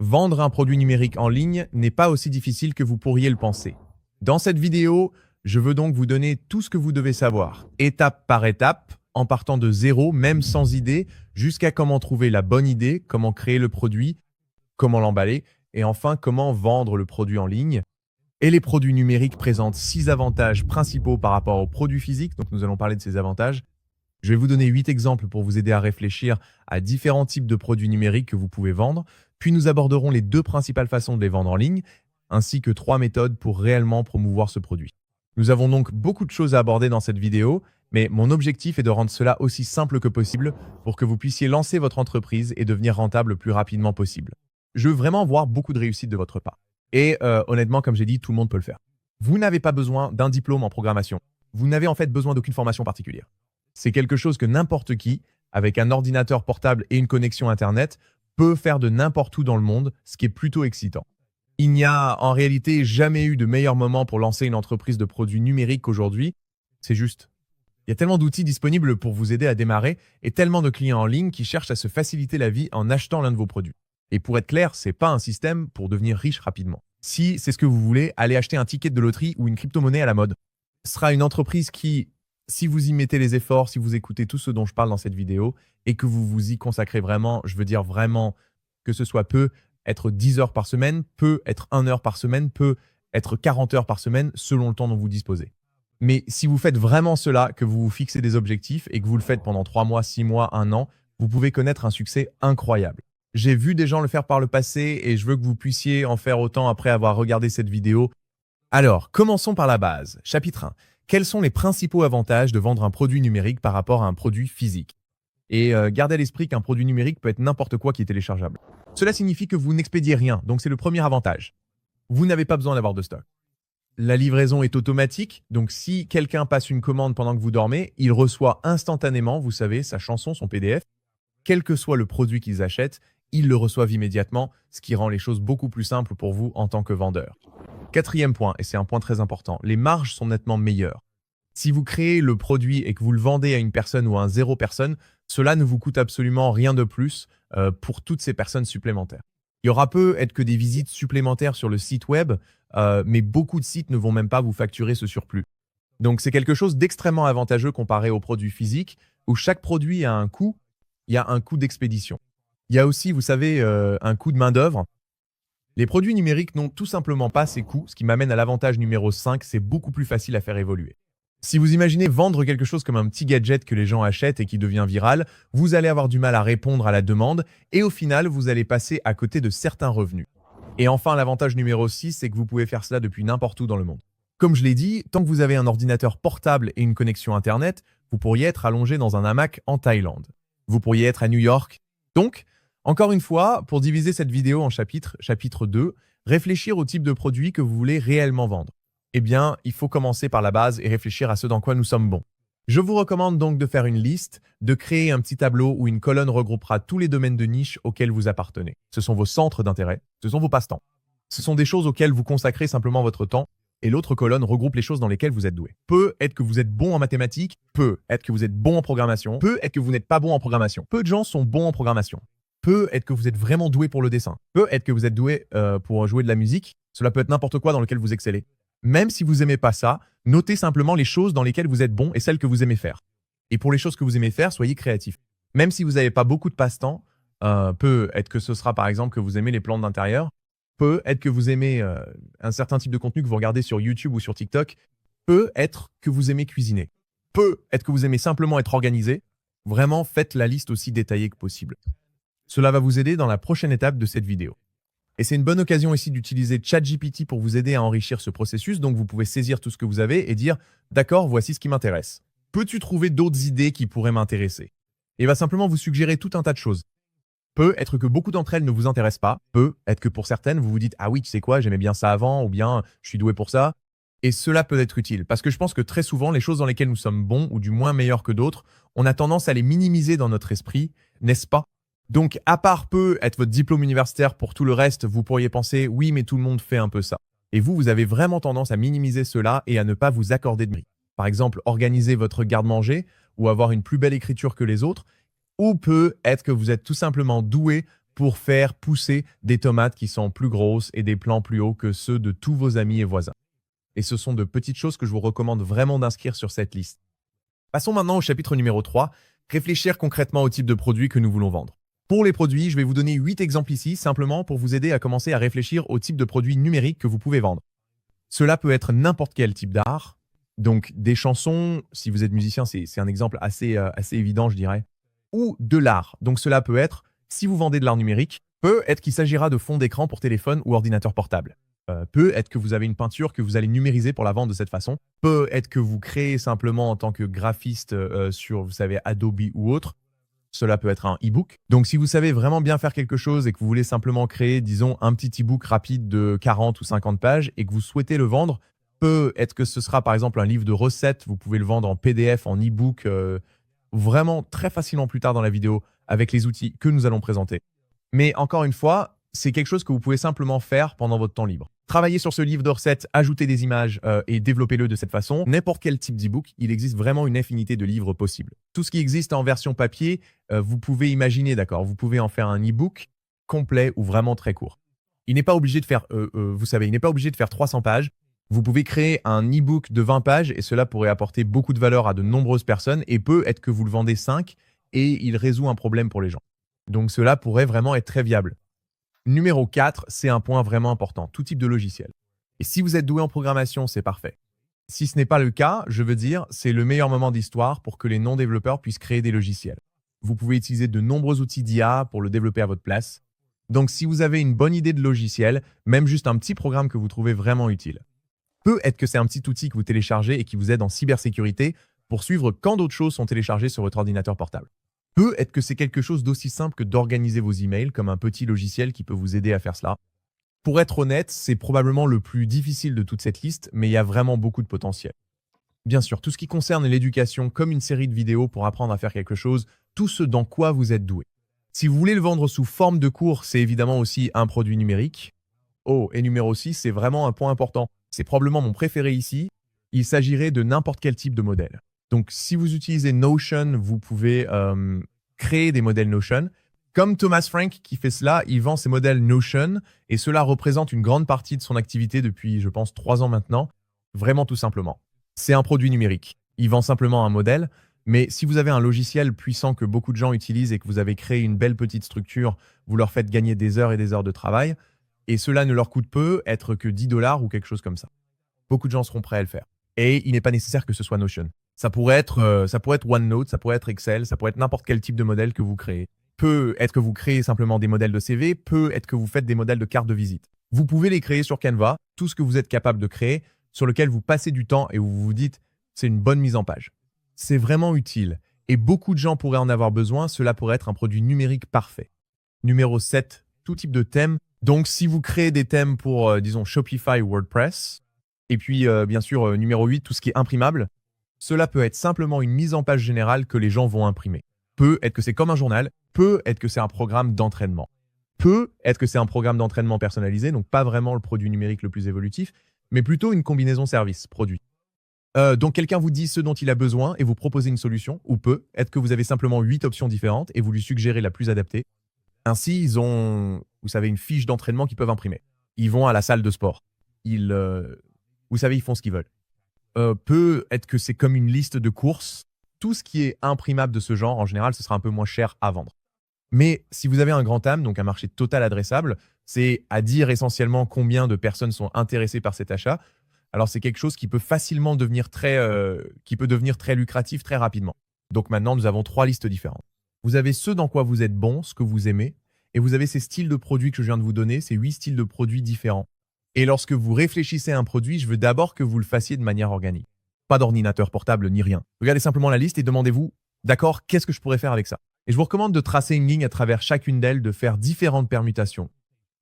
Vendre un produit numérique en ligne n'est pas aussi difficile que vous pourriez le penser. Dans cette vidéo, je veux donc vous donner tout ce que vous devez savoir, étape par étape, en partant de zéro, même sans idée, jusqu'à comment trouver la bonne idée, comment créer le produit, comment l'emballer, et enfin comment vendre le produit en ligne. Et les produits numériques présentent 6 avantages principaux par rapport aux produits physiques, donc nous allons parler de ces avantages. Je vais vous donner 8 exemples pour vous aider à réfléchir à différents types de produits numériques que vous pouvez vendre, puis nous aborderons les 2 principales façons de les vendre en ligne, ainsi que 3 méthodes pour réellement promouvoir ce produit. Nous avons donc beaucoup de choses à aborder dans cette vidéo, mais mon objectif est de rendre cela aussi simple que possible pour que vous puissiez lancer votre entreprise et devenir rentable le plus rapidement possible. Je veux vraiment voir beaucoup de réussite de votre part. Et honnêtement, comme j'ai dit, tout le monde peut le faire. Vous n'avez pas besoin d'un diplôme en programmation. Vous n'avez en fait besoin d'aucune formation particulière. C'est quelque chose que n'importe qui, avec un ordinateur portable et une connexion Internet, peut faire de n'importe où dans le monde, ce qui est plutôt excitant. Il n'y a en réalité jamais eu de meilleur moment pour lancer une entreprise de produits numériques qu'aujourd'hui. C'est juste. Il y a tellement d'outils disponibles pour vous aider à démarrer et tellement de clients en ligne qui cherchent à se faciliter la vie en achetant l'un de vos produits. Et pour être clair, ce n'est pas un système pour devenir riche rapidement. Si c'est ce que vous voulez, allez acheter un ticket de loterie ou une crypto-monnaie à la mode. Ce sera une entreprise qui, si vous y mettez les efforts, si vous écoutez tout ce dont je parle dans cette vidéo et que vous vous y consacrez vraiment, je veux dire vraiment que ce soit peut être 10 heures par semaine, peut être 1 heure par semaine, peut être 40 heures par semaine selon le temps dont vous disposez. Mais si vous faites vraiment cela, que vous vous fixez des objectifs et que vous le faites pendant 3 mois, 6 mois, 1 an, vous pouvez connaître un succès incroyable. J'ai vu des gens le faire par le passé et je veux que vous puissiez en faire autant après avoir regardé cette vidéo. Alors, commençons par la base. Chapitre 1. Quels sont les principaux avantages de vendre un produit numérique par rapport à un produit physique? Et gardez à l'esprit qu'un produit numérique peut être n'importe quoi qui est téléchargeable. Cela signifie que vous n'expédiez rien, donc c'est le premier avantage. Vous n'avez pas besoin d'avoir de stock. La livraison est automatique, donc si quelqu'un passe une commande pendant que vous dormez, il reçoit instantanément, vous savez, sa chanson, son PDF. Quel que soit le produit qu'ils achètent, ils le reçoivent immédiatement, ce qui rend les choses beaucoup plus simples pour vous en tant que vendeur. Quatrième point, et c'est un point très important, les marges sont nettement meilleures. Si vous créez le produit et que vous le vendez à une personne ou à un 0 personne, cela ne vous coûte absolument rien de plus pour toutes ces personnes supplémentaires. Il y aura peut-être que des visites supplémentaires sur le site web, mais beaucoup de sites ne vont même pas vous facturer ce surplus. Donc c'est quelque chose d'extrêmement avantageux comparé aux produits physiques, où chaque produit a un coût, il y a un coût d'expédition. Il y a aussi, vous savez, un coût de main-d'œuvre. Les produits numériques n'ont tout simplement pas ces coûts, ce qui m'amène à l'avantage numéro 5, c'est beaucoup plus facile à faire évoluer. Si vous imaginez vendre quelque chose comme un petit gadget que les gens achètent et qui devient viral, vous allez avoir du mal à répondre à la demande et au final, vous allez passer à côté de certains revenus. Et enfin, l'avantage numéro 6, c'est que vous pouvez faire cela depuis n'importe où dans le monde. Comme je l'ai dit, tant que vous avez un ordinateur portable et une connexion Internet, vous pourriez être allongé dans un hamac en Thaïlande. Vous pourriez être à New York. Donc, encore une fois, pour diviser cette vidéo en chapitres, chapitre 2, réfléchir au type de produit que vous voulez réellement vendre. Eh bien, il faut commencer par la base et réfléchir à ce dans quoi nous sommes bons. Je vous recommande donc de faire une liste, de créer un petit tableau où une colonne regroupera tous les domaines de niche auxquels vous appartenez. Ce sont vos centres d'intérêt, ce sont vos passe-temps. Ce sont des choses auxquelles vous consacrez simplement votre temps et l'autre colonne regroupe les choses dans lesquelles vous êtes doué. Peut être que vous êtes bon en mathématiques, peut être que vous êtes bon en programmation, peut être que vous n'êtes pas bon en programmation. Peu de gens sont bons en programmation. Peut être que vous êtes vraiment doué pour le dessin. Peut être que vous êtes doué pour jouer de la musique. Cela peut être n'importe quoi dans lequel vous excellez. Même si vous n'aimez pas ça, notez simplement les choses dans lesquelles vous êtes bon et celles que vous aimez faire. Et pour les choses que vous aimez faire, soyez créatifs. Même si vous n'avez pas beaucoup de passe-temps, peut être que ce sera par exemple que vous aimez les plantes d'intérieur, peut être que vous aimez un certain type de contenu que vous regardez sur YouTube ou sur TikTok, peut être que vous aimez cuisiner, peut être que vous aimez simplement être organisé. Vraiment, faites la liste aussi détaillée que possible. Cela va vous aider dans la prochaine étape de cette vidéo. Et c'est une bonne occasion ici d'utiliser ChatGPT pour vous aider à enrichir ce processus. Donc, vous pouvez saisir tout ce que vous avez et dire « D'accord, voici ce qui m'intéresse. Peux-tu trouver d'autres idées qui pourraient m'intéresser ?» Et il va simplement vous suggérer tout un tas de choses. Peut être que beaucoup d'entre elles ne vous intéressent pas. Peut être que pour certaines, vous vous dites « Ah oui, tu sais quoi, j'aimais bien ça avant » ou bien « Je suis doué pour ça ». Et cela peut être utile parce que je pense que très souvent, les choses dans lesquelles nous sommes bons ou du moins meilleurs que d'autres, on a tendance à les minimiser dans notre esprit, n'est-ce pas? Donc, à part peut être votre diplôme universitaire, pour tout le reste, vous pourriez penser « Oui, mais tout le monde fait un peu ça ». Et vous avez vraiment tendance à minimiser cela et à ne pas vous accorder de mérite. Par exemple, organiser votre garde-manger ou avoir une plus belle écriture que les autres. Ou peut être que vous êtes tout simplement doué pour faire pousser des tomates qui sont plus grosses et des plants plus hauts que ceux de tous vos amis et voisins. Et ce sont de petites choses que je vous recommande vraiment d'inscrire sur cette liste. Passons maintenant au chapitre numéro 3, réfléchir concrètement au type de produit que nous voulons vendre. Pour les produits, je vais vous donner 8 exemples ici, simplement pour vous aider à commencer à réfléchir au type de produit numérique que vous pouvez vendre. Cela peut être n'importe quel type d'art, donc des chansons, si vous êtes musicien, c'est un exemple assez évident, je dirais, ou de l'art. Donc cela peut être, si vous vendez de l'art numérique, peut être qu'il s'agira de fonds d'écran pour téléphone ou ordinateur portable. Peut être que vous avez une peinture que vous allez numériser pour la vendre de cette façon. Peut être que vous créez simplement en tant que graphiste sur, vous savez, Adobe ou autre. Cela peut être un e-book. Donc, si vous savez vraiment bien faire quelque chose et que vous voulez simplement créer, disons, un petit e-book rapide de 40 ou 50 pages et que vous souhaitez le vendre, peut être que ce sera par exemple un livre de recettes. Vous pouvez le vendre en PDF, en e-book, vraiment très facilement plus tard dans la vidéo avec les outils que nous allons présenter. Mais encore une fois, c'est quelque chose que vous pouvez simplement faire pendant votre temps libre. Travaillez sur ce livre de recettes, ajoutez des images et développez-le de cette façon. N'importe quel type d'e-book, il existe vraiment une infinité de livres possibles. Tout ce qui existe en version papier, vous pouvez imaginer, d'accord, vous pouvez en faire un e-book complet ou vraiment très court. Il n'est pas obligé de faire, vous savez, il n'est pas obligé de faire 300 pages. Vous pouvez créer un e-book de 20 pages et cela pourrait apporter beaucoup de valeur à de nombreuses personnes et peut être que vous le vendez 5 et il résout un problème pour les gens. Donc cela pourrait vraiment être très viable. Numéro 4, c'est un point vraiment important, tout type de logiciel. Et si vous êtes doué en programmation, c'est parfait. Si ce n'est pas le cas, je veux dire, c'est le meilleur moment d'histoire pour que les non-développeurs puissent créer des logiciels. Vous pouvez utiliser de nombreux outils d'IA pour le développer à votre place. Donc si vous avez une bonne idée de logiciel, même juste un petit programme que vous trouvez vraiment utile. Peut être que c'est un petit outil que vous téléchargez et qui vous aide en cybersécurité pour suivre quand d'autres choses sont téléchargées sur votre ordinateur portable. Peut être que c'est quelque chose d'aussi simple que d'organiser vos emails comme un petit logiciel qui peut vous aider à faire cela. Pour être honnête, c'est probablement le plus difficile de toute cette liste, mais il y a vraiment beaucoup de potentiel. Bien sûr, tout ce qui concerne l'éducation comme une série de vidéos pour apprendre à faire quelque chose, tout ce dans quoi vous êtes doué. Si vous voulez le vendre sous forme de cours, c'est évidemment aussi un produit numérique. Oh, et numéro 6, c'est vraiment un point important. C'est probablement mon préféré ici. Il s'agirait de n'importe quel type de modèle. Donc, si vous utilisez Notion, vous pouvez créer des modèles Notion. Comme Thomas Frank qui fait cela, il vend ses modèles Notion et cela représente une grande partie de son activité depuis, je pense, 3 ans maintenant. Vraiment tout simplement. C'est un produit numérique. Il vend simplement un modèle, mais si vous avez un logiciel puissant que beaucoup de gens utilisent et que vous avez créé une belle petite structure, vous leur faites gagner des heures et des heures de travail et cela ne leur coûte peu, être que 10 $ ou quelque chose comme ça. Beaucoup de gens seront prêts à le faire. Et il n'est pas nécessaire que ce soit Notion. Ça pourrait être OneNote, ça pourrait être Excel, ça pourrait être n'importe quel type de modèle que vous créez. Peut être que vous créez simplement des modèles de CV, peut être que vous faites des modèles de cartes de visite. Vous pouvez les créer sur Canva, tout ce que vous êtes capable de créer, sur lequel vous passez du temps et où vous vous dites « c'est une bonne mise en page ». C'est vraiment utile et beaucoup de gens pourraient en avoir besoin, cela pourrait être un produit numérique parfait. Numéro 7, tout type de thème. Donc si vous créez des thèmes pour, disons, Shopify ou WordPress, et puis bien sûr, numéro 8, tout ce qui est imprimable, cela peut être simplement une mise en page générale que les gens vont imprimer. Peut être que c'est comme un journal, peut être que c'est un programme d'entraînement. Peut être que c'est un programme d'entraînement personnalisé, donc pas vraiment le produit numérique le plus évolutif, mais plutôt une combinaison service-produit. Donc quelqu'un vous dit ce dont il a besoin et vous proposez une solution, ou peut être que vous avez simplement 8 options différentes et vous lui suggérez la plus adaptée. Ainsi, ils ont, vous savez, une fiche d'entraînement qu'ils peuvent imprimer. Ils vont à la salle de sport. Vous savez, ils font ce qu'ils veulent. Peut être que c'est comme une liste de courses. Tout ce qui est imprimable de ce genre, en général, ce sera un peu moins cher à vendre. Mais si vous avez un grand TAM, donc un marché total adressable, c'est à dire essentiellement combien de personnes sont intéressées par cet achat. Alors, c'est quelque chose qui peut facilement devenir très lucratif très rapidement. Donc maintenant, nous avons 3 listes différentes. Vous avez ce dans quoi vous êtes bon, ce que vous aimez, et vous avez ces styles de produits que je viens de vous donner, ces 8 styles de produits différents. Et lorsque vous réfléchissez à un produit, je veux d'abord que vous le fassiez de manière organique. Pas d'ordinateur portable ni rien. Regardez simplement la liste et demandez-vous, d'accord, qu'est-ce que je pourrais faire avec ça? Et je vous recommande de tracer une ligne à travers chacune d'elles, de faire différentes permutations.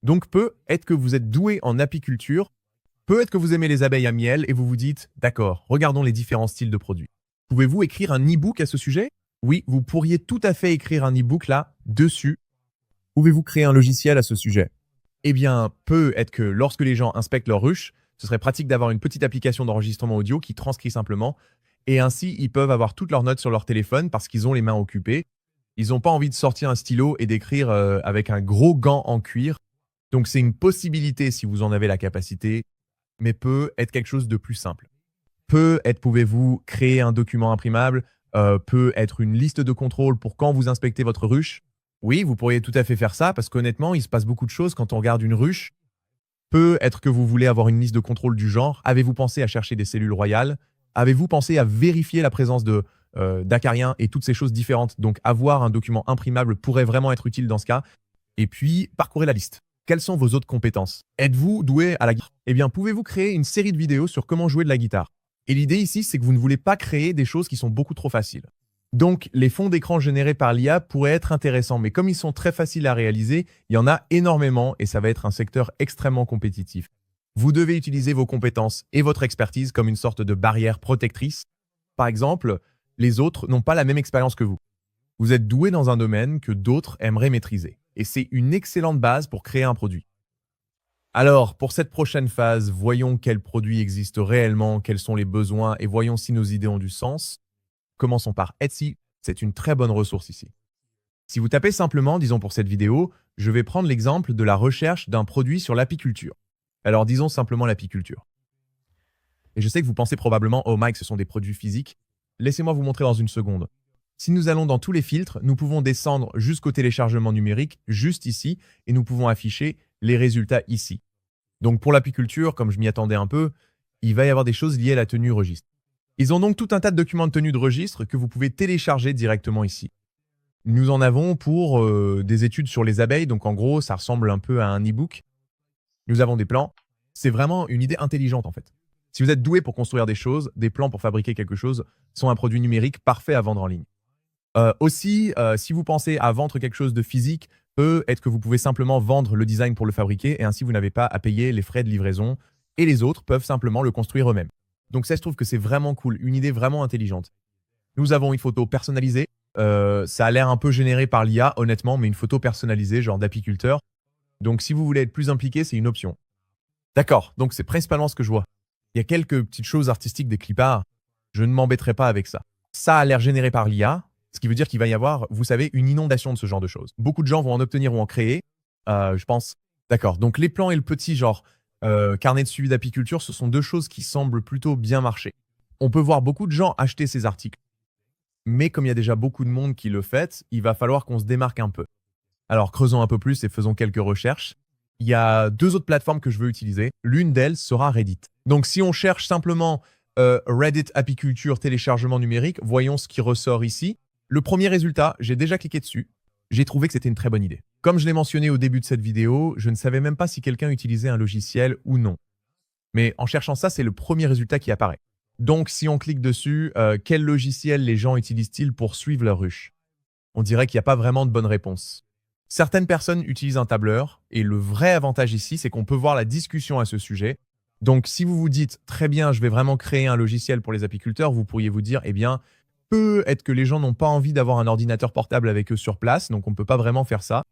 Donc peut être que vous êtes doué en apiculture, peut être que vous aimez les abeilles à miel et vous vous dites, d'accord, regardons les différents styles de produits. Pouvez-vous écrire un e-book à ce sujet? Oui, vous pourriez tout à fait écrire un e-book là, dessus. Pouvez-vous créer un logiciel à ce sujet? Eh bien, peut être que lorsque les gens inspectent leur ruche, ce serait pratique d'avoir une petite application d'enregistrement audio qui transcrit simplement, et ainsi, ils peuvent avoir toutes leurs notes sur leur téléphone parce qu'ils ont les mains occupées. Ils n'ont pas envie de sortir un stylo et d'écrire avec un gros gant en cuir. Donc c'est une possibilité si vous en avez la capacité, mais peut être quelque chose de plus simple. Peut être pouvez-vous créer un document imprimable, peut être une liste de contrôle pour quand vous inspectez votre ruche. Oui, vous pourriez tout à fait faire ça parce qu'honnêtement, il se passe beaucoup de choses quand on regarde une ruche. Peut être que vous voulez avoir une liste de contrôle du genre. Avez-vous pensé à chercher des cellules royales? Avez-vous pensé à vérifier la présence d'acariens et toutes ces choses différentes? Donc avoir un document imprimable pourrait vraiment être utile dans ce cas. Et puis, parcourez la liste. Quelles sont vos autres compétences? Êtes-vous doué à la guitare? Eh bien, pouvez-vous créer une série de vidéos sur comment jouer de la guitare? Et l'idée ici, c'est que vous ne voulez pas créer des choses qui sont beaucoup trop faciles. Donc, les fonds d'écran générés par l'IA pourraient être intéressants, mais comme ils sont très faciles à réaliser, il y en a énormément et ça va être un secteur extrêmement compétitif. Vous devez utiliser vos compétences et votre expertise comme une sorte de barrière protectrice. Par exemple, les autres n'ont pas la même expérience que vous. Vous êtes doué dans un domaine que d'autres aimeraient maîtriser. Et c'est une excellente base pour créer un produit. Alors, pour cette prochaine phase, voyons quels produits existent réellement, quels sont les besoins et voyons si nos idées ont du sens. Commençons par Etsy, c'est une très bonne ressource ici. Si vous tapez simplement, disons pour cette vidéo, je vais prendre l'exemple de la recherche d'un produit sur l'apiculture. Alors disons simplement l'apiculture. Et je sais que vous pensez probablement, oh Mike, ce sont des produits physiques. Laissez-moi vous montrer dans une seconde. Si nous allons dans tous les filtres, nous pouvons descendre jusqu'au téléchargement numérique, juste ici, et nous pouvons afficher les résultats ici. Donc pour l'apiculture, comme je m'y attendais un peu, il va y avoir des choses liées à la tenue registre. Ils ont donc tout un tas de documents de tenue de registre que vous pouvez télécharger directement ici. Nous en avons pour des études sur les abeilles, donc en gros, ça ressemble un peu à un e-book. Nous avons des plans. C'est vraiment une idée intelligente en fait. Si vous êtes doué pour construire des choses, des plans pour fabriquer quelque chose sont un produit numérique parfait à vendre en ligne. Aussi, si vous pensez à vendre quelque chose de physique, peut-être que vous pouvez simplement vendre le design pour le fabriquer et ainsi vous n'avez pas à payer les frais de livraison et les autres peuvent simplement le construire eux-mêmes. Donc ça, je trouve que c'est vraiment cool, une idée vraiment intelligente. Nous avons une photo personnalisée. Ça a l'air un peu généré par l'IA, honnêtement, mais une photo personnalisée, genre d'apiculteur. Donc si vous voulez être plus impliqué, c'est une option. D'accord, donc c'est principalement ce que je vois. Il y a quelques petites choses artistiques des clip art. Je ne m'embêterai pas avec ça. Ça a l'air généré par l'IA, ce qui veut dire qu'il va y avoir, vous savez, une inondation de ce genre de choses. Beaucoup de gens vont en obtenir ou en créer, je pense. D'accord, donc les plans et le petit genre carnet de suivi d'apiculture, ce sont deux choses qui semblent plutôt bien marcher. On peut voir beaucoup de gens acheter ces articles. Mais comme il y a déjà beaucoup de monde qui le fait, il va falloir qu'on se démarque un peu. Alors creusons un peu plus et faisons quelques recherches. Il y a deux autres plateformes que je veux utiliser. L'une d'elles sera Reddit. Donc si on cherche simplement Reddit apiculture téléchargement numérique, voyons ce qui ressort ici. Le premier résultat, j'ai déjà cliqué dessus. J'ai trouvé que c'était une très bonne idée. Comme je l'ai mentionné au début de cette vidéo, je ne savais même pas si quelqu'un utilisait un logiciel ou non. Mais en cherchant ça, c'est le premier résultat qui apparaît. Donc si on clique dessus, quel logiciel les gens utilisent-ils pour suivre leur ruche? On dirait qu'il n'y a pas vraiment de bonne réponse. Certaines personnes utilisent un tableur, et le vrai avantage ici, c'est qu'on peut voir la discussion à ce sujet. Donc si vous vous dites, très bien, je vais vraiment créer un logiciel pour les apiculteurs, vous pourriez vous dire, eh bien, peut-être que les gens n'ont pas envie d'avoir un ordinateur portable avec eux sur place, donc on ne peut pas vraiment faire ça.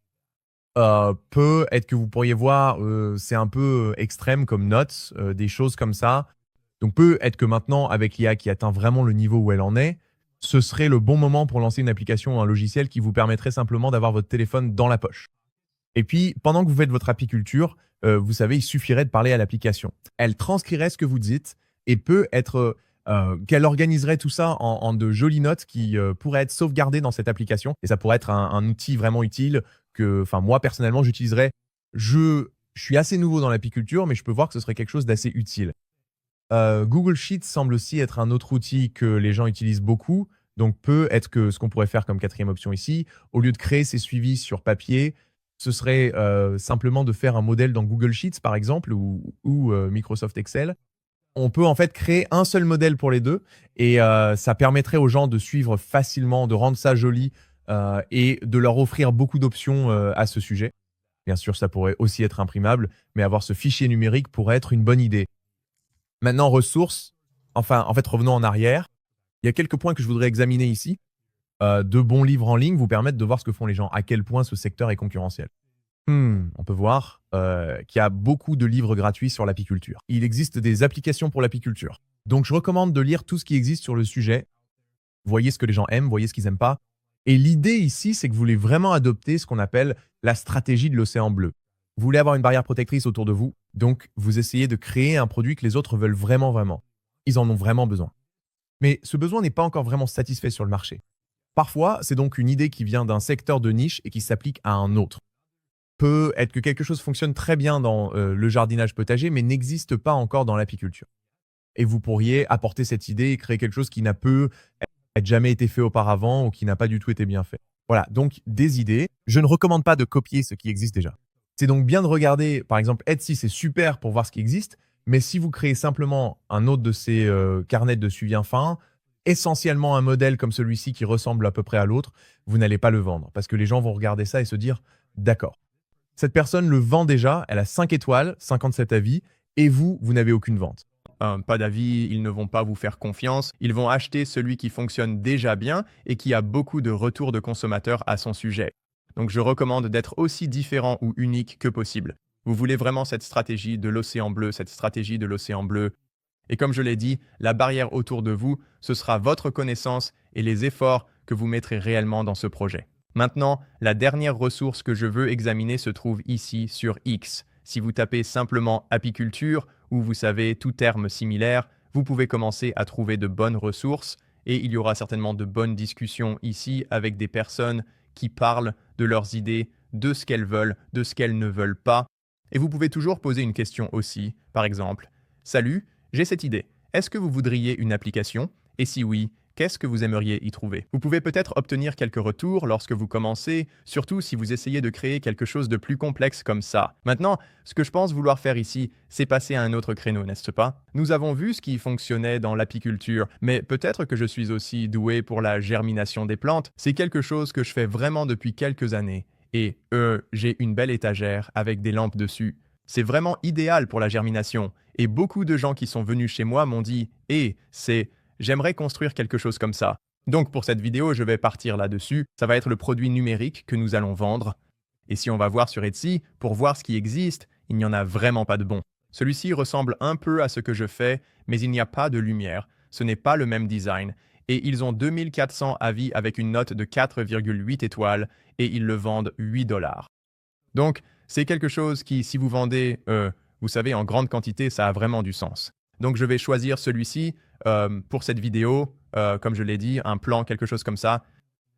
Peut-être que vous pourriez voir, c'est un peu extrême comme note, des choses comme ça. Donc peut-être que maintenant, avec l'IA qui atteint vraiment le niveau où elle en est, ce serait le bon moment pour lancer une application ou un logiciel qui vous permettrait simplement d'avoir votre téléphone dans la poche. Et puis, pendant que vous faites votre apiculture, vous savez, il suffirait de parler à l'application. Elle transcrirait ce que vous dites et peut être qu'elle organiserait tout ça en de jolies notes qui pourraient être sauvegardées dans cette application. Et ça pourrait être un outil vraiment utile que, enfin, moi, personnellement, j'utiliserais. Je suis assez nouveau dans l'apiculture, mais je peux voir que ce serait quelque chose d'assez utile. Google Sheets semble aussi être un autre outil que les gens utilisent beaucoup. Donc, peut-être que ce qu'on pourrait faire comme quatrième option ici, au lieu de créer ces suivis sur papier, ce serait simplement de faire un modèle dans Google Sheets, par exemple, ou Microsoft Excel. On peut en fait créer un seul modèle pour les deux et ça permettrait aux gens de suivre facilement, de rendre ça joli et de leur offrir beaucoup d'options à ce sujet. Bien sûr, ça pourrait aussi être imprimable, mais avoir ce fichier numérique pourrait être une bonne idée. Maintenant, ressources. Enfin, en fait, revenons en arrière. Il y a quelques points que je voudrais examiner ici. De bons livres en ligne vous permettent de voir ce que font les gens, à quel point ce secteur est concurrentiel. On peut voir qu'il y a beaucoup de livres gratuits sur l'apiculture. Il existe des applications pour l'apiculture. Donc, je recommande de lire tout ce qui existe sur le sujet. Voyez ce que les gens aiment, voyez ce qu'ils n'aiment pas. Et l'idée ici, c'est que vous voulez vraiment adopter ce qu'on appelle la stratégie de l'océan bleu. Vous voulez avoir une barrière protectrice autour de vous, donc vous essayez de créer un produit que les autres veulent vraiment, vraiment. Ils en ont vraiment besoin. Mais ce besoin n'est pas encore vraiment satisfait sur le marché. Parfois, c'est donc une idée qui vient d'un secteur de niche et qui s'applique à un autre. Peut être que quelque chose fonctionne très bien dans le jardinage potager, mais n'existe pas encore dans l'apiculture. Et vous pourriez apporter cette idée et créer quelque chose qui n'a peut être jamais été fait auparavant ou qui n'a pas du tout été bien fait. Voilà, donc des idées. Je ne recommande pas de copier ce qui existe déjà. C'est donc bien de regarder, par exemple, Etsy, c'est super pour voir ce qui existe, mais si vous créez simplement un autre de ces carnets de suivi fin, essentiellement un modèle comme celui-ci qui ressemble à peu près à l'autre, vous n'allez pas le vendre parce que les gens vont regarder ça et se dire « D'accord, cette personne le vend déjà, elle a 5 étoiles, 57 avis, et vous n'avez aucune vente. » Pas d'avis, ils ne vont pas vous faire confiance, ils vont acheter celui qui fonctionne déjà bien et qui a beaucoup de retours de consommateurs à son sujet. Donc je recommande d'être aussi différent ou unique que possible. Vous voulez vraiment cette stratégie de l'océan bleu, cette stratégie de l'océan bleu. Et comme je l'ai dit, la barrière autour de vous, ce sera votre connaissance et les efforts que vous mettrez réellement dans ce projet. Maintenant, la dernière ressource que je veux examiner se trouve ici sur X. Si vous tapez simplement apiculture ou vous savez tout terme similaire, vous pouvez commencer à trouver de bonnes ressources et il y aura certainement de bonnes discussions ici avec des personnes qui parlent de leurs idées, de ce qu'elles veulent, de ce qu'elles ne veulent pas. Et vous pouvez toujours poser une question aussi, par exemple, « Salut, j'ai cette idée. Est-ce que vous voudriez une application? Et si oui, qu'est-ce que vous aimeriez y trouver ?» Vous pouvez peut-être obtenir quelques retours lorsque vous commencez, surtout si vous essayez de créer quelque chose de plus complexe comme ça. Maintenant, ce que je pense vouloir faire ici, c'est passer à un autre créneau, n'est-ce pas? Nous avons vu ce qui fonctionnait dans l'apiculture, mais peut-être que je suis aussi doué pour la germination des plantes. C'est quelque chose que je fais vraiment depuis quelques années. Et j'ai une belle étagère avec des lampes dessus. C'est vraiment idéal pour la germination. Et beaucoup de gens qui sont venus chez moi m'ont dit « j'aimerais construire quelque chose comme ça. » Donc pour cette vidéo, je vais partir là-dessus. Ça va être le produit numérique que nous allons vendre. Et si on va voir sur Etsy, pour voir ce qui existe, il n'y en a vraiment pas de bon. Celui-ci ressemble un peu à ce que je fais, mais il n'y a pas de lumière. Ce n'est pas le même design. Et ils ont 2400 avis avec une note de 4,8 étoiles et ils le vendent 8 $. Donc, c'est quelque chose qui, si vous vendez, vous savez, en grande quantité, ça a vraiment du sens. Donc, je vais choisir celui-ci pour cette vidéo, comme je l'ai dit, un plan, quelque chose comme ça.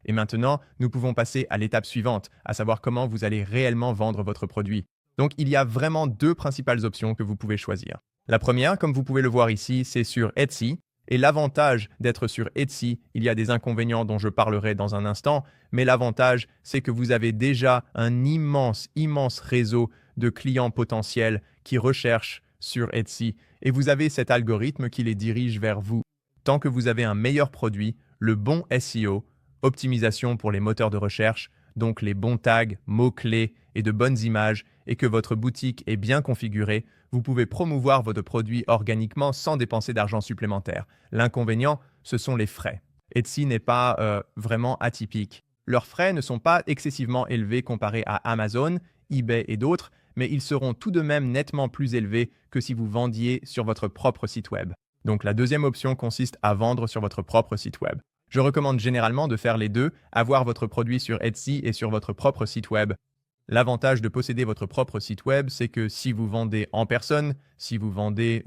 Et maintenant, nous pouvons passer à l'étape suivante, à savoir comment vous allez réellement vendre votre produit. Donc, il y a vraiment deux principales options que vous pouvez choisir. La première, comme vous pouvez le voir ici, c'est sur Etsy. Et l'avantage d'être sur Etsy, il y a des inconvénients dont je parlerai dans un instant, mais l'avantage, c'est que vous avez déjà un immense, immense réseau de clients potentiels qui recherchent sur Etsy et vous avez cet algorithme qui les dirige vers vous. Tant que vous avez un meilleur produit, le bon SEO, optimisation pour les moteurs de recherche, donc les bons tags, mots-clés et de bonnes images, et que votre boutique est bien configurée, vous pouvez promouvoir votre produit organiquement sans dépenser d'argent supplémentaire. L'inconvénient, ce sont les frais. Etsy n'est pas vraiment atypique. Leurs frais ne sont pas excessivement élevés comparés à Amazon, eBay et d'autres, mais ils seront tout de même nettement plus élevés que si vous vendiez sur votre propre site web. Donc la deuxième option consiste à vendre sur votre propre site web. Je recommande généralement de faire les deux, avoir votre produit sur Etsy et sur votre propre site web. L'avantage de posséder votre propre site web, c'est que si vous vendez en personne, si vous vendez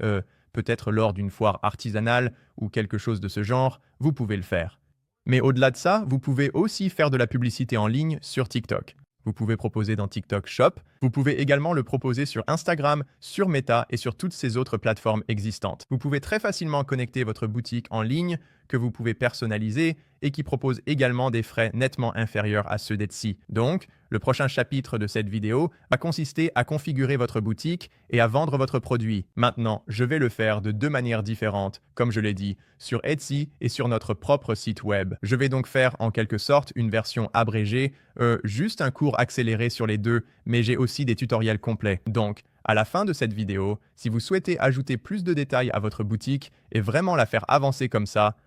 peut-être lors d'une foire artisanale ou quelque chose de ce genre, vous pouvez le faire. Mais au-delà de ça, vous pouvez aussi faire de la publicité en ligne sur TikTok. Vous pouvez proposer dans TikTok Shop. Vous pouvez également le proposer sur Instagram, sur Meta et sur toutes ces autres plateformes existantes. Vous pouvez très facilement connecter votre boutique en ligne que vous pouvez personnaliser et qui propose également des frais nettement inférieurs à ceux d'Etsy. Donc, le prochain chapitre de cette vidéo va consister à configurer votre boutique et à vendre votre produit. Maintenant, je vais le faire de deux manières différentes, comme je l'ai dit, sur Etsy et sur notre propre site web. Je vais donc faire en quelque sorte une version abrégée, juste un cours accéléré sur les deux, mais j'ai aussi des tutoriels complets. Donc, à la fin de cette vidéo, si vous souhaitez ajouter plus de détails à votre boutique et vraiment la faire avancer comme ça,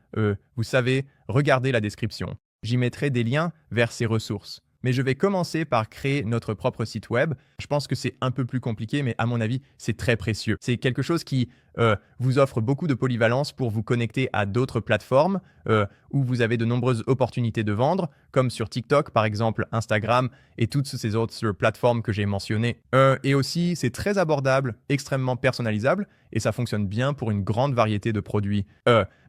vous savez, regardez la description. J'y mettrai des liens vers ces ressources. Mais je vais commencer par créer notre propre site web. Je pense que c'est un peu plus compliqué, mais à mon avis, c'est très précieux. C'est quelque chose qui vous offre beaucoup de polyvalence pour vous connecter à d'autres plateformes où vous avez de nombreuses opportunités de vendre, comme sur TikTok par exemple, Instagram et toutes ces autres plateformes que j'ai mentionnées. Et aussi, c'est très abordable, extrêmement personnalisable et ça fonctionne bien pour une grande variété de produits.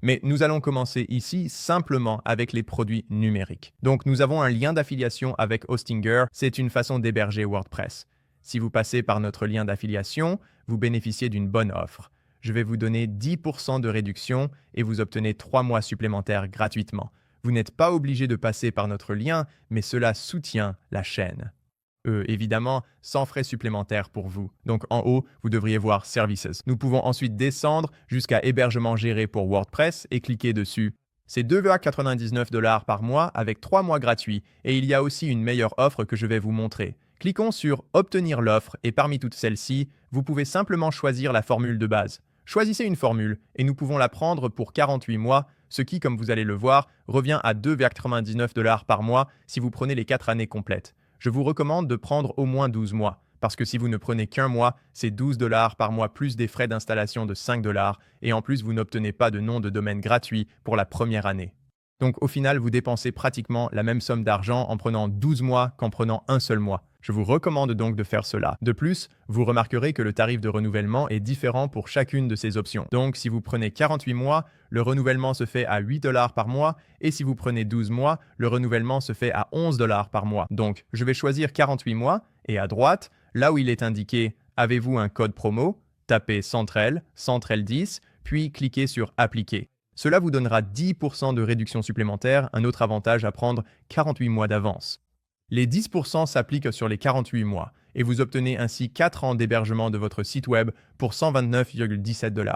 Mais nous allons commencer ici simplement avec les produits numériques. Donc nous avons un lien d'affiliation avec Hostinger, c'est une façon d'héberger WordPress. Si vous passez par notre lien d'affiliation, vous bénéficiez d'une bonne offre. Je vais vous donner 10% de réduction et vous obtenez 3 mois supplémentaires gratuitement. Vous n'êtes pas obligé de passer par notre lien, mais cela soutient la chaîne. Évidemment, sans frais supplémentaires pour vous. Donc en haut, vous devriez voir Services. Nous pouvons ensuite descendre jusqu'à Hébergement géré pour WordPress et cliquer dessus. C'est 2,99 $ par mois avec 3 mois gratuits et il y a aussi une meilleure offre que je vais vous montrer. Cliquons sur Obtenir l'offre et parmi toutes celles-ci, vous pouvez simplement choisir la formule de base. Choisissez une formule et nous pouvons la prendre pour 48 mois, ce qui, comme vous allez le voir, revient à 2,99 $ par mois si vous prenez les 4 années complètes. Je vous recommande de prendre au moins 12 mois, parce que si vous ne prenez qu'un mois, c'est 12 $ par mois plus des frais d'installation de 5 $, et en plus vous n'obtenez pas de nom de domaine gratuit pour la première année. Donc au final, vous dépensez pratiquement la même somme d'argent en prenant 12 mois qu'en prenant un seul mois. Je vous recommande donc de faire cela. De plus, vous remarquerez que le tarif de renouvellement est différent pour chacune de ces options. Donc si vous prenez 48 mois, le renouvellement se fait à 8 $ par mois, et si vous prenez 12 mois, le renouvellement se fait à 11 $ par mois. Donc je vais choisir 48 mois, et à droite, là où il est indiqué « Avez-vous un code promo ?», tapez Centrel 10, puis cliquez sur « Appliquer ». Cela vous donnera 10% de réduction supplémentaire, un autre avantage à prendre 48 mois d'avance. Les 10% s'appliquent sur les 48 mois et vous obtenez ainsi 4 ans d'hébergement de votre site web pour 129,17 $.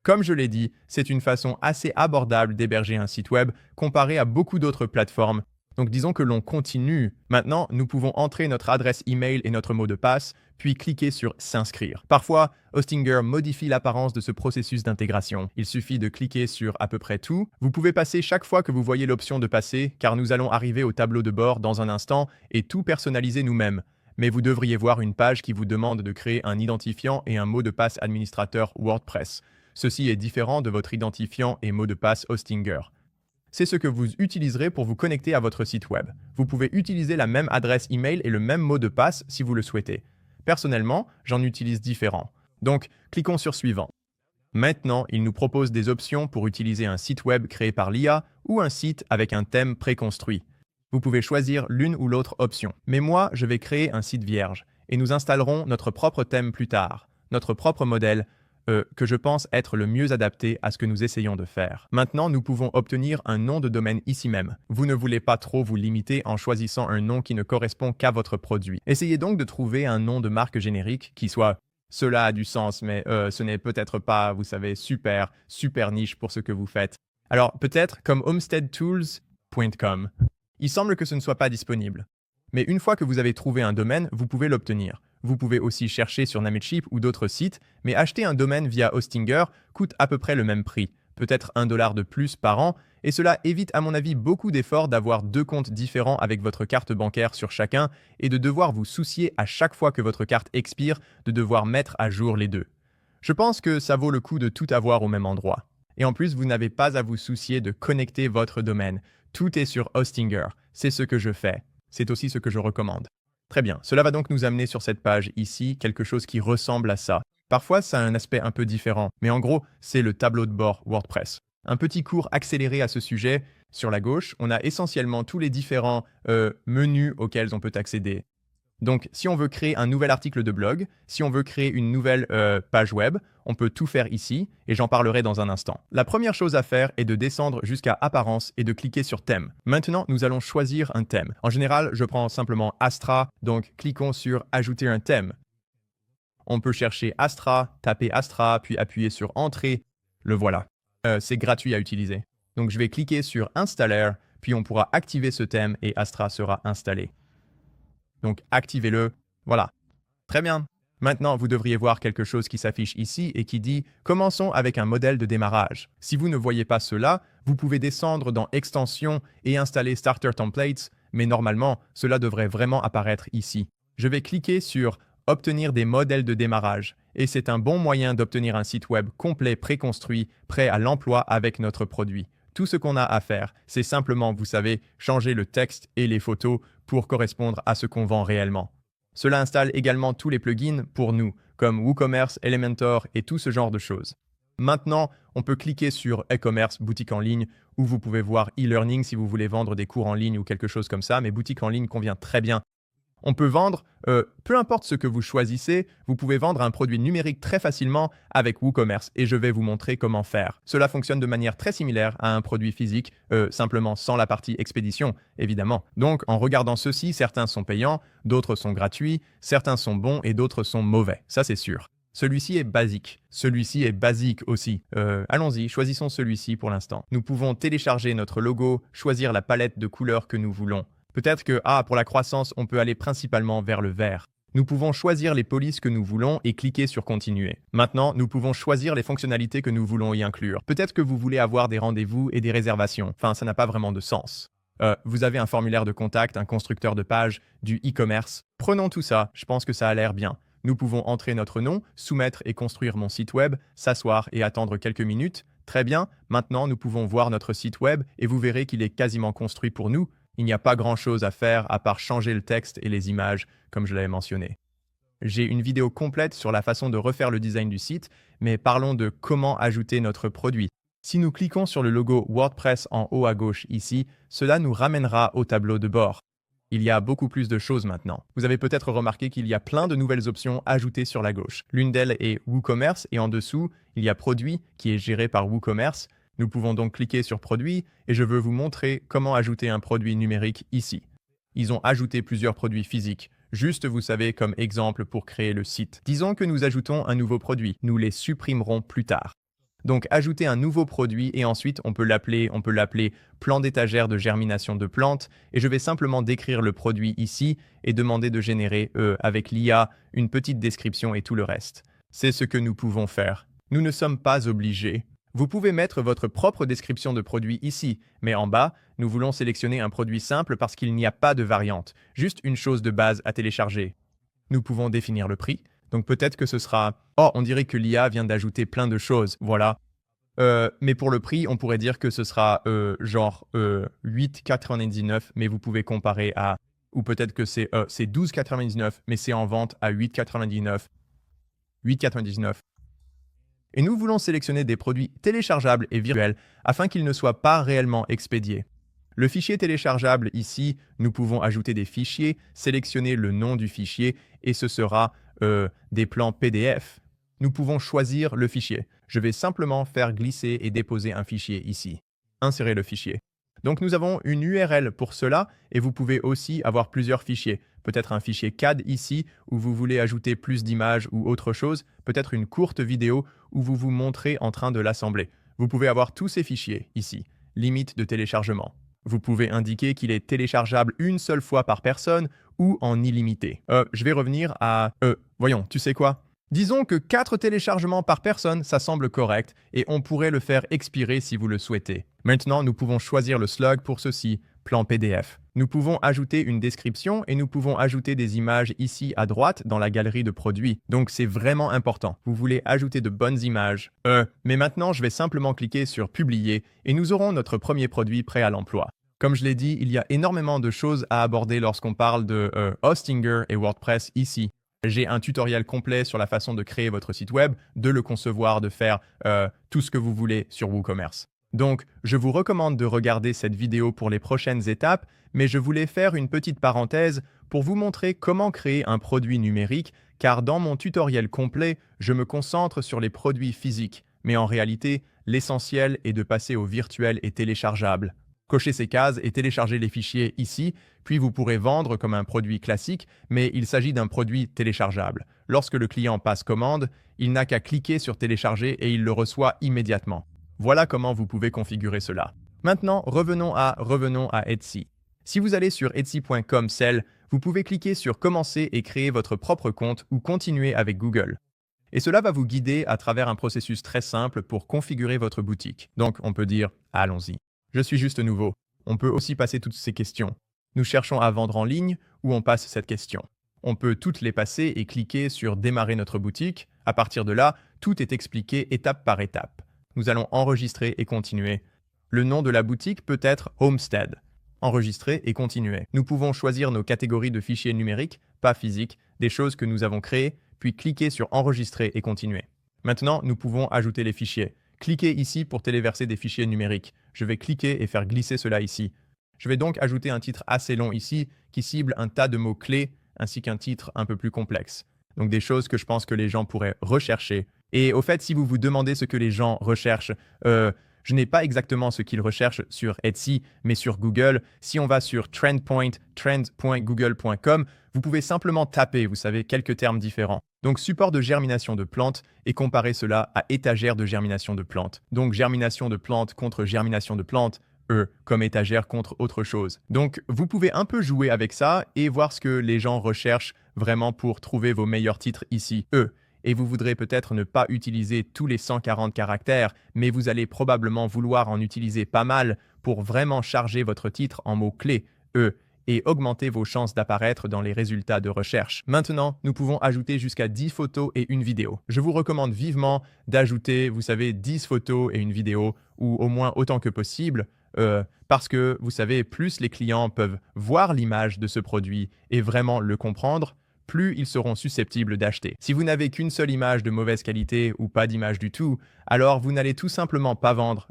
Comme je l'ai dit, c'est une façon assez abordable d'héberger un site web comparé à beaucoup d'autres plateformes. Donc disons que l'on continue. Maintenant, nous pouvons entrer notre adresse email et notre mot de passe, puis cliquer sur S'inscrire. Parfois, Hostinger modifie l'apparence de ce processus d'intégration. Il suffit de cliquer sur à peu près tout. Vous pouvez passer chaque fois que vous voyez l'option de passer, car nous allons arriver au tableau de bord dans un instant et tout personnaliser nous-mêmes. Mais vous devriez voir une page qui vous demande de créer un identifiant et un mot de passe administrateur WordPress. Ceci est différent de votre identifiant et mot de passe Hostinger. C'est ce que vous utiliserez pour vous connecter à votre site web. Vous pouvez utiliser la même adresse email et le même mot de passe si vous le souhaitez. Personnellement, j'en utilise différents. Donc, cliquons sur Suivant. Maintenant, il nous propose des options pour utiliser un site web créé par l'IA ou un site avec un thème préconstruit. Vous pouvez choisir l'une ou l'autre option. Mais moi, je vais créer un site vierge et nous installerons notre propre thème plus tard, notre propre modèle, que je pense être le mieux adapté à ce que nous essayons de faire. Maintenant, nous pouvons obtenir un nom de domaine ici même. Vous ne voulez pas trop vous limiter en choisissant un nom qui ne correspond qu'à votre produit. Essayez donc de trouver un nom de marque générique qui soit « cela a du sens, mais ce n'est peut-être pas, vous savez, super niche pour ce que vous faites ». Alors peut-être comme homesteadtools.com. Il semble que ce ne soit pas disponible. Mais une fois que vous avez trouvé un domaine, vous pouvez l'obtenir. Vous pouvez aussi chercher sur Namecheap ou d'autres sites, mais acheter un domaine via Hostinger coûte à peu près le même prix, peut-être $1 de plus par an, et cela évite à mon avis beaucoup d'efforts d'avoir 2 comptes différents avec votre carte bancaire sur chacun et de devoir vous soucier à chaque fois que votre carte expire de devoir mettre à jour les deux. Je pense que ça vaut le coup de tout avoir au même endroit. Et en plus, vous n'avez pas à vous soucier de connecter votre domaine. Tout est sur Hostinger. C'est ce que je fais. C'est aussi ce que je recommande. Très bien, cela va donc nous amener sur cette page ici, quelque chose qui ressemble à ça. Parfois, ça a un aspect un peu différent, mais en gros, c'est le tableau de bord WordPress. Un petit cours accéléré à ce sujet. Sur la gauche, on a essentiellement tous les différents menus auxquels on peut accéder. Donc, si on veut créer un nouvel article de blog, si on veut créer une nouvelle page web, on peut tout faire ici, et j'en parlerai dans un instant. La première chose à faire est de descendre jusqu'à Apparence et de cliquer sur Thème. Maintenant, nous allons choisir un thème. En général, je prends simplement Astra, donc cliquons sur Ajouter un thème. On peut chercher Astra, taper Astra, puis appuyer sur Entrée. Le voilà. C'est gratuit à utiliser. Donc, je vais cliquer sur Installer, puis on pourra activer ce thème et Astra sera installé. Donc, activez-le. Voilà. Très bien. Maintenant, vous devriez voir quelque chose qui s'affiche ici et qui dit « Commençons avec un modèle de démarrage ». Si vous ne voyez pas cela, vous pouvez descendre dans « Extensions » et installer « Starter Templates », mais normalement, cela devrait vraiment apparaître ici. Je vais cliquer sur obtenir des modèles de démarrage. Et c'est un bon moyen d'obtenir un site web complet, préconstruit, prêt à l'emploi avec notre produit. Tout ce qu'on a à faire, c'est simplement, vous savez, changer le texte et les photos pour correspondre à ce qu'on vend réellement. Cela installe également tous les plugins pour nous, comme WooCommerce, Elementor et tout ce genre de choses. Maintenant, on peut cliquer sur e-commerce, boutique en ligne, où vous pouvez voir e-learning si vous voulez vendre des cours en ligne ou quelque chose comme ça, mais boutique en ligne convient très bien. On peut vendre, peu importe ce que vous choisissez, vous pouvez vendre un produit numérique très facilement avec WooCommerce et je vais vous montrer comment faire. Cela fonctionne de manière très similaire à un produit physique, simplement sans la partie expédition, évidemment. Donc, en regardant ceci, certains sont payants, d'autres sont gratuits, certains sont bons et d'autres sont mauvais, ça c'est sûr. Celui-ci est basique. Celui-ci est basique aussi. Allons-y, choisissons celui-ci pour l'instant. Nous pouvons télécharger notre logo, choisir la palette de couleurs que nous voulons. Peut-être que, pour la croissance, on peut aller principalement vers le vert. Nous pouvons choisir les polices que nous voulons et cliquer sur Continuer. Maintenant, nous pouvons choisir les fonctionnalités que nous voulons y inclure. Peut-être que vous voulez avoir des rendez-vous et des réservations. Enfin, ça n'a pas vraiment de sens. Vous avez un formulaire de contact, un constructeur de page, du e-commerce. Prenons tout ça, je pense que ça a l'air bien. Nous pouvons entrer notre nom, soumettre et construire mon site web, s'asseoir et attendre quelques minutes. Très bien, maintenant nous pouvons voir notre site web et vous verrez qu'il est quasiment construit pour nous. Il n'y a pas grand-chose à faire à part changer le texte et les images, comme je l'avais mentionné. J'ai une vidéo complète sur la façon de refaire le design du site, mais parlons de comment ajouter notre produit. Si nous cliquons sur le logo WordPress en haut à gauche ici, cela nous ramènera au tableau de bord. Il y a beaucoup plus de choses maintenant. Vous avez peut-être remarqué qu'il y a plein de nouvelles options ajoutées sur la gauche. L'une d'elles est WooCommerce et en dessous, il y a Produit qui est géré par WooCommerce. Nous pouvons donc cliquer sur Produit et je veux vous montrer comment ajouter un produit numérique ici. Ils ont ajouté plusieurs produits physiques. Juste, vous savez, comme exemple pour créer le site. Disons que nous ajoutons un nouveau produit. Nous les supprimerons plus tard. Donc, ajouter un nouveau produit et ensuite, on peut l'appeler plan d'étagère de germination de plantes. Et je vais simplement décrire le produit ici et demander de générer, avec l'IA, une petite description et tout le reste. C'est ce que nous pouvons faire. Nous ne sommes pas obligés. Vous pouvez mettre votre propre description de produit ici, mais en bas, nous voulons sélectionner un produit simple parce qu'il n'y a pas de variante, juste une chose de base à télécharger. Nous pouvons définir le prix. Donc peut-être que ce sera « Oh, on dirait que l'IA vient d'ajouter plein de choses, voilà. » Mais pour le prix, on pourrait dire que ce sera genre 8,99, mais vous pouvez comparer à... Ou peut-être que c'est 12,99, mais c'est en vente à 8,99. 8,99. Et nous voulons sélectionner des produits téléchargeables et virtuels afin qu'ils ne soient pas réellement expédiés. Le fichier téléchargeable ici, nous pouvons ajouter des fichiers, sélectionner le nom du fichier et ce sera des plans PDF. Nous pouvons choisir le fichier. Je vais simplement faire glisser et déposer un fichier ici. Insérer le fichier. Donc nous avons une URL pour cela et vous pouvez aussi avoir plusieurs fichiers. Peut-être un fichier CAD ici où vous voulez ajouter plus d'images ou autre chose. Peut-être une courte vidéo où vous vous montrez en train de l'assembler. Vous pouvez avoir tous ces fichiers ici. Limite de téléchargement. Vous pouvez indiquer qu'il est téléchargeable une seule fois par personne ou en illimité. Je vais revenir à... voyons, tu sais quoi? Disons que 4 téléchargements par personne, ça semble correct et on pourrait le faire expirer si vous le souhaitez. Maintenant, nous pouvons choisir le slug pour ceci, plan PDF. Nous pouvons ajouter une description et nous pouvons ajouter des images ici à droite dans la galerie de produits. Donc c'est vraiment important. Vous voulez ajouter de bonnes images. Mais maintenant, je vais simplement cliquer sur Publier et nous aurons notre premier produit prêt à l'emploi. Comme je l'ai dit, il y a énormément de choses à aborder lorsqu'on parle de Hostinger et WordPress ici. J'ai un tutoriel complet sur la façon de créer votre site web, de le concevoir, de faire tout ce que vous voulez sur WooCommerce. Donc, je vous recommande de regarder cette vidéo pour les prochaines étapes, mais je voulais faire une petite parenthèse pour vous montrer comment créer un produit numérique, car dans mon tutoriel complet, je me concentre sur les produits physiques. Mais en réalité, l'essentiel est de passer au virtuel et téléchargeable. Cochez ces cases et téléchargez les fichiers ici, puis vous pourrez vendre comme un produit classique, mais il s'agit d'un produit téléchargeable. Lorsque le client passe commande, il n'a qu'à cliquer sur télécharger et il le reçoit immédiatement. Voilà comment vous pouvez configurer cela. Maintenant, revenons à Etsy. Si vous allez sur etsy.com sell, vous pouvez cliquer sur Commencer et créer votre propre compte ou continuer avec Google. Et cela va vous guider à travers un processus très simple pour configurer votre boutique. Donc, on peut dire « Allons-y ». Je suis juste nouveau. On peut aussi passer toutes ces questions. Nous cherchons à vendre en ligne ou on passe cette question. On peut toutes les passer et cliquer sur démarrer notre boutique. À partir de là, tout est expliqué étape par étape. Nous allons enregistrer et continuer. Le nom de la boutique peut être Homestead. Enregistrer et continuer. Nous pouvons choisir nos catégories de fichiers numériques, pas physiques, des choses que nous avons créées, puis cliquer sur enregistrer et continuer. Maintenant, nous pouvons ajouter les fichiers. Cliquez ici pour téléverser des fichiers numériques. Je vais cliquer et faire glisser cela ici. Je vais donc ajouter un titre assez long ici qui cible un tas de mots-clés ainsi qu'un titre un peu plus complexe. Donc des choses que je pense que les gens pourraient rechercher. Et au fait, si vous vous demandez ce que les gens recherchent, je n'ai pas exactement ce qu'ils recherchent sur Etsy, mais sur Google. Si on va sur TrendPoint, trends.google.com, vous pouvez simplement taper, vous savez, quelques termes différents. Donc support de germination de plantes et comparer cela à étagère de germination de plantes. Donc germination de plantes contre germination de plantes, comme étagère contre autre chose. Donc vous pouvez un peu jouer avec ça et voir ce que les gens recherchent vraiment pour trouver vos meilleurs titres ici, Et vous voudrez peut-être ne pas utiliser tous les 140 caractères, mais vous allez probablement vouloir en utiliser pas mal pour vraiment charger votre titre en mots-clés, et augmenter vos chances d'apparaître dans les résultats de recherche. Maintenant, nous pouvons ajouter jusqu'à 10 photos et une vidéo. Je vous recommande vivement d'ajouter, vous savez, 10 photos et une vidéo, ou au moins autant que possible, parce que, vous savez, plus les clients peuvent voir l'image de ce produit et vraiment le comprendre, plus ils seront susceptibles d'acheter. Si vous n'avez qu'une seule image de mauvaise qualité ou pas d'image du tout, alors vous n'allez tout simplement pas vendre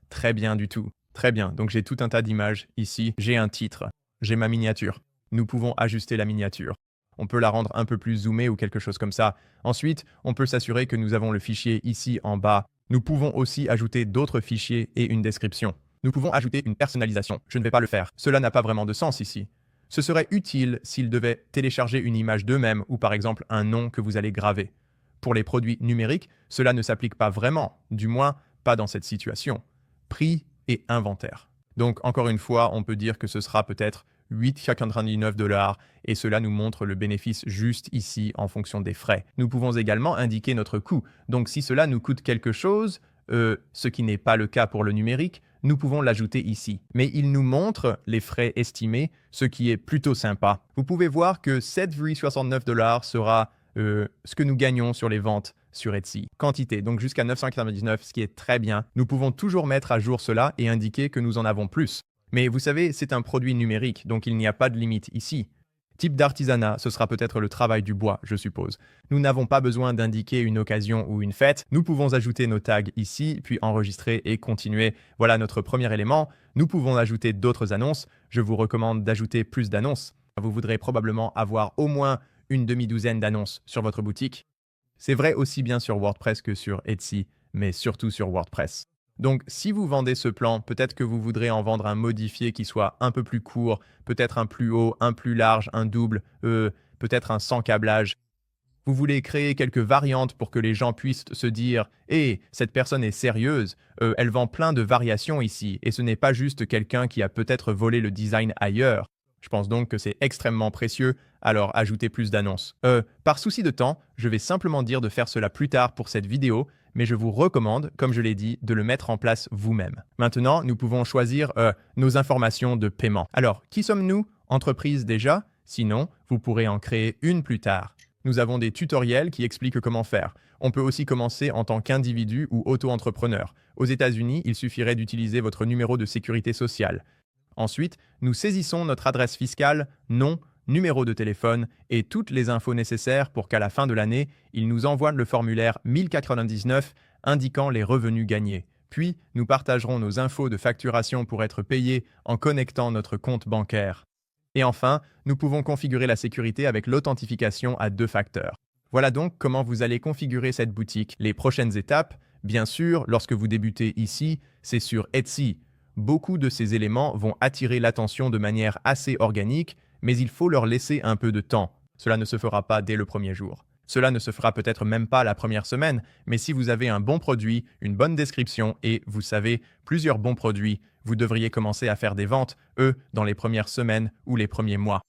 très bien du tout. Très bien, donc j'ai tout un tas d'images ici, j'ai un titre, j'ai ma miniature. Nous pouvons ajuster la miniature. On peut la rendre un peu plus zoomée ou quelque chose comme ça. Ensuite, on peut s'assurer que nous avons le fichier ici en bas. Nous pouvons aussi ajouter d'autres fichiers et une description. Nous pouvons ajouter une personnalisation. Je ne vais pas le faire. Cela n'a pas vraiment de sens ici. Ce serait utile s'ils devaient télécharger une image d'eux-mêmes ou par exemple un nom que vous allez graver. Pour les produits numériques, cela ne s'applique pas vraiment, du moins pas dans cette situation. Prix et inventaire. Donc encore une fois, on peut dire que ce sera peut-être 8,99 $ et cela nous montre le bénéfice juste ici en fonction des frais. Nous pouvons également indiquer notre coût. Donc si cela nous coûte quelque chose, ce qui n'est pas le cas pour le numérique, nous pouvons l'ajouter ici. Mais il nous montre les frais estimés, ce qui est plutôt sympa. Vous pouvez voir que 7,69 $ sera ce que nous gagnons sur les ventes sur Etsy. Quantité, donc jusqu'à 999, ce qui est très bien. Nous pouvons toujours mettre à jour cela et indiquer que nous en avons plus. Mais vous savez, c'est un produit numérique, donc il n'y a pas de limite ici. Type d'artisanat, ce sera peut-être le travail du bois, je suppose. Nous n'avons pas besoin d'indiquer une occasion ou une fête. Nous pouvons ajouter nos tags ici, puis enregistrer et continuer. Voilà notre premier élément. Nous pouvons ajouter d'autres annonces. Je vous recommande d'ajouter plus d'annonces. Vous voudrez probablement avoir au moins une demi-douzaine d'annonces sur votre boutique. C'est vrai aussi bien sur WordPress que sur Etsy, mais surtout sur WordPress. Donc, si vous vendez ce plan, peut-être que vous voudrez en vendre un modifié qui soit un peu plus court, peut-être un plus haut, un plus large, un double, peut-être un sans câblage. Vous voulez créer quelques variantes pour que les gens puissent se dire « Hé, cette personne est sérieuse, elle vend plein de variations ici, et ce n'est pas juste quelqu'un qui a peut-être volé le design ailleurs. » Je pense donc que c'est extrêmement précieux, alors ajoutez plus d'annonces. Par souci de temps, je vais simplement dire de faire cela plus tard pour cette vidéo, mais je vous recommande, comme je l'ai dit, de le mettre en place vous-même. Maintenant, nous pouvons choisir nos informations de paiement. Alors, qui sommes-nous? Entreprise déjà? Sinon, vous pourrez en créer une plus tard. Nous avons des tutoriels qui expliquent comment faire. On peut aussi commencer en tant qu'individu ou auto-entrepreneur. Aux États-Unis, il suffirait d'utiliser votre numéro de sécurité sociale. Ensuite, nous saisissons notre adresse fiscale, nom, numéro de téléphone et toutes les infos nécessaires pour qu'à la fin de l'année, il nous envoie le formulaire 1099 indiquant les revenus gagnés. Puis, nous partagerons nos infos de facturation pour être payés en connectant notre compte bancaire. Et enfin, nous pouvons configurer la sécurité avec l'authentification à 2 facteurs. Voilà donc comment vous allez configurer cette boutique. Les prochaines étapes, bien sûr, lorsque vous débutez ici, c'est sur Etsy. Beaucoup de ces éléments vont attirer l'attention de manière assez organique, mais il faut leur laisser un peu de temps. Cela ne se fera pas dès le premier jour. Cela ne se fera peut-être même pas la première semaine, mais si vous avez un bon produit, une bonne description et, vous savez, plusieurs bons produits, vous devriez commencer à faire des ventes, dans les premières semaines ou les premiers mois.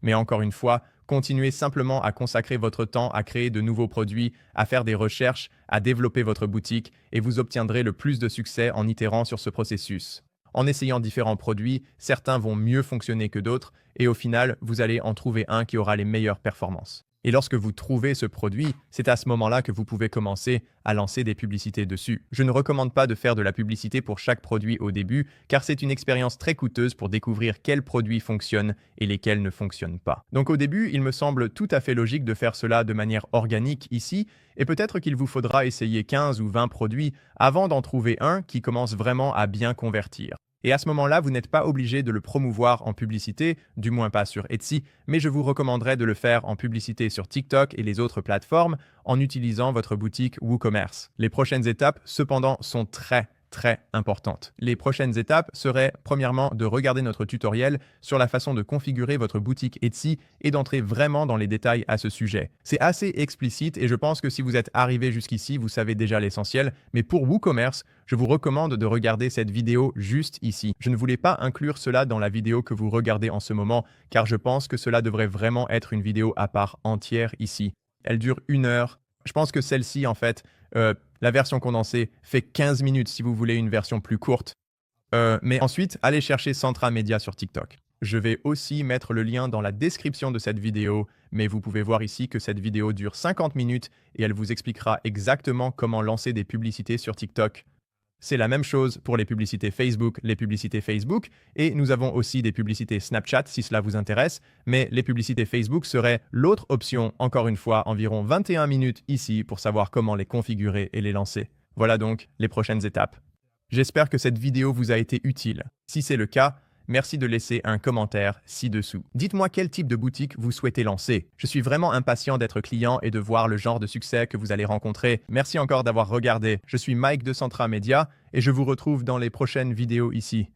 Mais encore une fois, continuez simplement à consacrer votre temps à créer de nouveaux produits, à faire des recherches, à développer votre boutique et vous obtiendrez le plus de succès en itérant sur ce processus. En essayant différents produits, certains vont mieux fonctionner que d'autres et au final, vous allez en trouver un qui aura les meilleures performances. Et lorsque vous trouvez ce produit, c'est à ce moment-là que vous pouvez commencer à lancer des publicités dessus. Je ne recommande pas de faire de la publicité pour chaque produit au début, car c'est une expérience très coûteuse pour découvrir quels produits fonctionnent et lesquels ne fonctionnent pas. Donc au début, il me semble tout à fait logique de faire cela de manière organique ici, et peut-être qu'il vous faudra essayer 15 ou 20 produits avant d'en trouver un qui commence vraiment à bien convertir. Et à ce moment-là, vous n'êtes pas obligé de le promouvoir en publicité, du moins pas sur Etsy, mais je vous recommanderais de le faire en publicité sur TikTok et les autres plateformes en utilisant votre boutique WooCommerce. Les prochaines étapes, cependant, sont très importantes. Les prochaines étapes seraient premièrement de regarder notre tutoriel sur la façon de configurer votre boutique Etsy et d'entrer vraiment dans les détails à ce sujet. C'est assez explicite et je pense que si vous êtes arrivé jusqu'ici, vous savez déjà l'essentiel, mais pour WooCommerce, je vous recommande de regarder cette vidéo juste ici. Je ne voulais pas inclure cela dans la vidéo que vous regardez en ce moment, car je pense que cela devrait vraiment être une vidéo à part entière ici. Elle dure 1 heure. Je pense que celle-ci, en fait, la version condensée fait 15 minutes si vous voulez une version plus courte. Mais ensuite, allez chercher Centra Media sur TikTok. Je vais aussi mettre le lien dans la description de cette vidéo, mais vous pouvez voir ici que cette vidéo dure 50 minutes et elle vous expliquera exactement comment lancer des publicités sur TikTok. C'est la même chose pour les publicités Facebook, et nous avons aussi des publicités Snapchat si cela vous intéresse, mais les publicités Facebook seraient l'autre option, encore une fois, environ 21 minutes ici pour savoir comment les configurer et les lancer. Voilà donc les prochaines étapes. J'espère que cette vidéo vous a été utile. Si c'est le cas, merci de laisser un commentaire ci-dessous. Dites-moi quel type de boutique vous souhaitez lancer. Je suis vraiment impatient d'être client et de voir le genre de succès que vous allez rencontrer. Merci encore d'avoir regardé. Je suis Mike de Centra Media et je vous retrouve dans les prochaines vidéos ici.